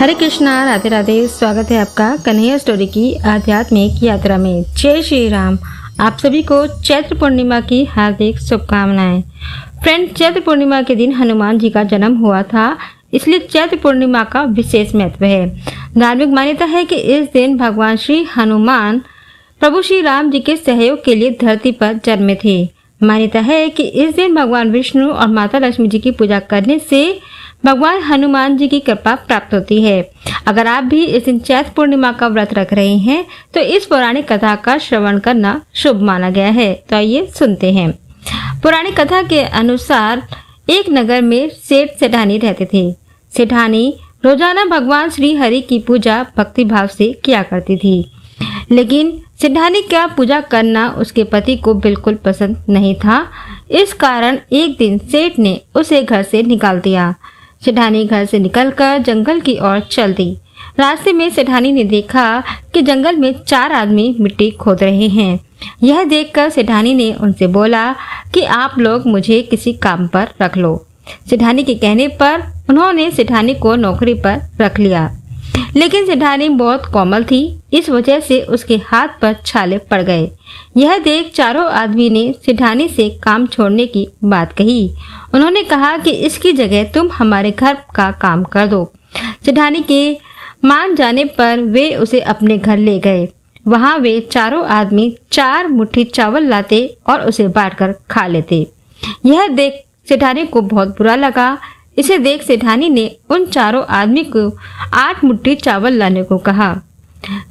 हरे कृष्णा, राधे राधे। स्वागत है आपका कन्हैया स्टोरी की आध्यात्मिक यात्रा में। जय श्री राम। आप सभी को चैत्र पूर्णिमा की हार्दिक शुभकामनाएं। फ्रेंड, चैत्र पूर्णिमा के दिन हनुमान जी का जन्म हुआ था, इसलिए चैत्र पूर्णिमा का विशेष महत्व है। धार्मिक मान्यता है कि इस दिन भगवान श्री हनुमान प्रभु श्री राम जी के सहयोग के लिए धरती पर जन्मे थे। मान्यता है कि इस दिन भगवान विष्णु और माता लक्ष्मी जी की पूजा करने से भगवान हनुमान जी की कृपा प्राप्त होती है। अगर आप भी इस दिन चैत्र पूर्णिमा का व्रत रख रहे हैं तो इस पौराणिक कथा का श्रवण करना शुभ माना गया है। तो आइए सुनते हैं। पुरानी कथा के अनुसार एक नगर में सेठ सेठानी रहते थे। सेठानी रोजाना भगवान श्री हरि की पूजा भक्ति भाव से किया करती थी, लेकिन सेठानी का पूजा करना उसके पति को बिल्कुल पसंद नहीं था। इस कारण एक दिन सेठ ने उसे घर से निकाल दिया। सेठानी घर से निकलकर जंगल की ओर चल दी। रास्ते में सेठानी ने देखा कि जंगल में 4 आदमी मिट्टी खोद रहे हैं। यह देखकर सेठानी ने उनसे बोला कि आप लोग मुझे किसी काम पर रख लो। सेठानी के कहने पर उन्होंने सेठानी को नौकरी पर रख लिया, लेकिन सेठानी बहुत कोमल थी, इस वजह से उसके हाथ पर छाले पड़ गए। यह देख चारों आदमी ने सेठानी से काम छोड़ने की बात कही। उन्होंने कहा कि इसकी जगह तुम हमारे घर का काम कर दो। सेठानी के मान जाने पर वे उसे अपने घर ले गए। वहां वे चारों आदमी 4 मुट्ठी चावल लाते और उसे बांटकर खा लेते। यह देख सेठानी को बहुत बुरा लगा। इसे देख सेठानी ने उन चारों आदमी को 8 मुट्ठी चावल लाने को कहा।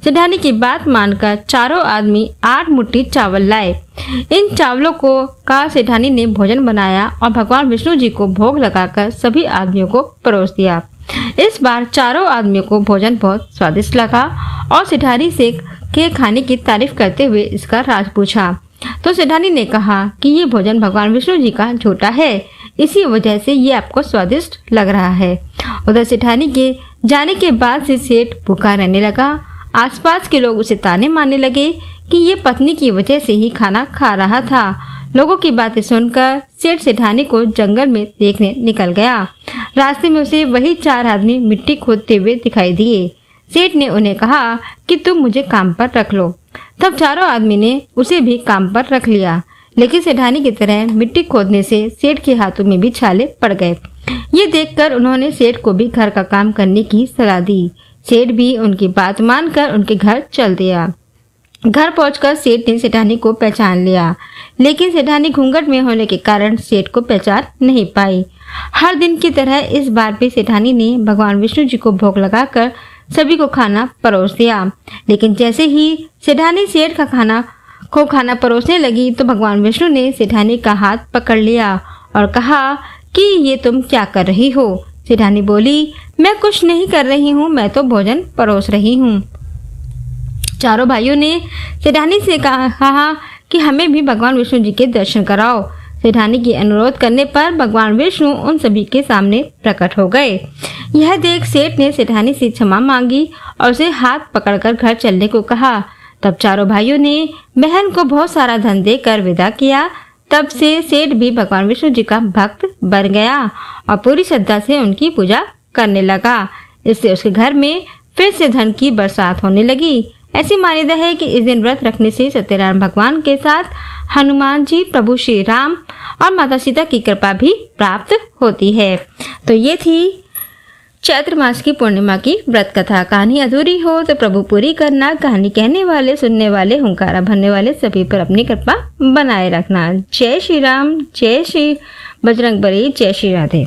सेठानी की बात मानकर चारों आदमी 8 मुट्ठी चावल लाए। इन चावलों को का सेठानी ने भोजन बनाया और भगवान विष्णु जी को भोग लगाकर सभी आदमियों को परोस दिया। इस बार चारों आदमियों को भोजन बहुत स्वादिष्ट लगा और सेठानी से के खाने की तारीफ करते हुए इसका राज पूछा। तो सेठानी ने कहा कि ये भोजन भगवान विष्णु जी का झूठा है, इसी वजह से ये आपको स्वादिष्ट लग रहा है। उधर सेठानी के जाने के बाद से सेठ भूखा रहने लगा। आसपास के लोग उसे ताने मारने लगे कि ये पत्नी की वजह से ही खाना खा रहा था। लोगों की बातें सुनकर सेठ सेठानी को जंगल में देखने निकल गया। रास्ते में उसे वही 4 आदमी मिट्टी खोदते हुए दिखाई दिए। सेठ ने उन्हें कहा कि तुम मुझे काम पर रख लो। तब चारों आदमी ने उसे भी काम पर रख लिया, लेकिन सेठानी की तरह मिट्टी खोदने से सेठ के हाथों में भी छाले पड़ गए। ये देखकर उन्होंने सेठ को भी घर का काम करने की सलाह दी। सेठ भी उनकी बात मानकर उनके घर चल दिया। घर पहुंचकर सेठ ने सेठानी को पहचान लिया, लेकिन सेठानी घूंघट में होने के कारण सेठ को पहचान नहीं पाई। हर दिन की तरह इस बार भी सेठानी ने भगवान विष्णु जी को भोग लगाकर सभी को खाना परोस दिया, लेकिन जैसे ही सेठानी सेठ का खाना परोसने लगी तो भगवान विष्णु ने सेठानी का हाथ पकड़ लिया और कहा कि ये तुम क्या कर रही हो। सेठानी बोली, मैं कुछ नहीं कर रही हूँ, मैं तो भोजन परोस रही हूँ। चारों भाइयों ने सेठानी से कहा कि हमें भी भगवान विष्णु जी के दर्शन कराओ। सेठानी की अनुरोध करने पर भगवान विष्णु उन सभी के सामने प्रकट हो गए। यह देख सेठ ने सेठानी से क्षमा मांगी और उसे हाथ पकड़कर घर चलने को कहा। तब चारों भाइयों ने बहन को बहुत सारा धन देकर विदा किया। तब से सेठ भी भगवान विष्णु जी का भक्त बन गया और पूरी श्रद्धा से उनकी पूजा करने लगा। इससे उसके घर में फिर से धन की बरसात होने लगी। ऐसी मान्यता है कि इस दिन व्रत रखने से सत्यनारायण भगवान के साथ हनुमान जी, प्रभु श्री राम और माता सीता की कृपा भी प्राप्त होती है। तो ये थी चैत्र मास की पूर्णिमा की व्रत कथा। कहानी अधूरी हो तो प्रभु पूरी करना। कहानी कहने वाले, सुनने वाले, हुंकारा भरने वाले सभी पर अपनी कृपा बनाए रखना। जय श्री राम, जय श्री बजरंगबली, जय श्री राधे।